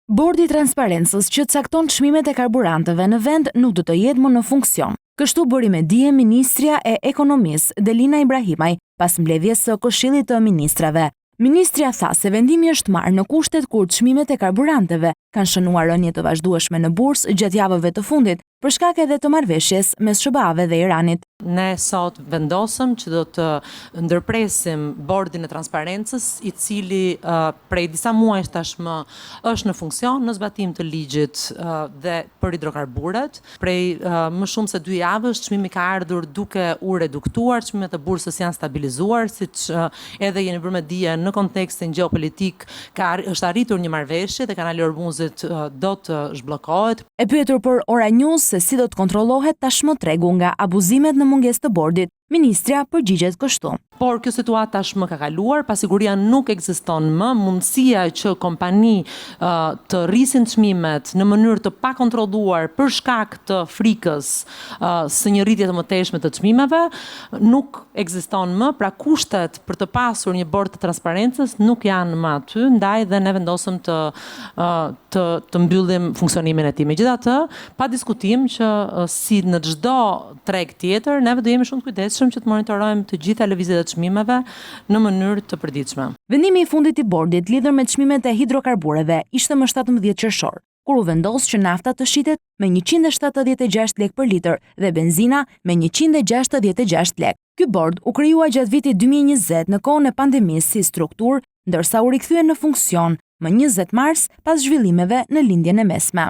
Bordi i transparencës që cakton çmimet e karburanteve në vend nuk do të jetë më në funksion. Kështu bëri me dije Ministrja e Ekonomisë Delina Ibrahimaj pas mbledhjes së Këshillit të Ministrave. Ministrja tha se vendimi është marrë në kushtet kur çmimet e karburanteve kanë shënuar rënje të vazhdueshme në bursë gjatë javëve të fundit, për shkak edhe të marrëveshjes mes SBA-ve dhe Iranit. Ne sot vendosëm që do të ndërpresim bordin e transparencës, i cili prej disa muajsh tashmë është në funksion në zbatim të ligjit dhe për hidrokarburet. Prej më shumë se 2 javësh çmimi ka ardhur duke u reduktuar, çmimet e bursës janë stabilizuar, siç edhe jeni bërë me dije në kontekstin gjeopolitik është arritur një marrëveshje dhe Kanali Ormuzit do të zhbllokohet. E pyetur për Ora News se si do të kontrollohet tashmë tregu nga abuzimet në mungesë të bordit, ministrja përgjigjet kështu. Por kjo situatë tashmë ka kaluar, pasiguria nuk ekziston më, mundësia që kompani të rrisin çmimet në mënyrë të pakontrolluar për shkak të frikës së një rritje të mëtejshme të çmimeve nuk ekziston më, pra kushtet për të pasur një bord të transparencës nuk janë më aty, ndaj dhe ne vendosëm të mbyllim funksionimin e tij. Megjithatë, pa diskutim që si në çdo treg tjetër, ne do jemi shumë të kujdesshëm që të monitorojmë të gjitha lëvizjet e çmimeve në mënyrë të përditshme. Vendimi i fundit i bordit lidhur me çmimet e hidrokarbureve ishte më 17 qershor, kur u vendos që nafta të shitet me 176 lek për litër dhe benzina me 166 lek. Ky bord u krijua gjatë vitit 2020 në kohën e pandemisë si strukturë, ndërsa u rikthye në funksion më 20 mars pas zhvillimeve në lindjen e mesme.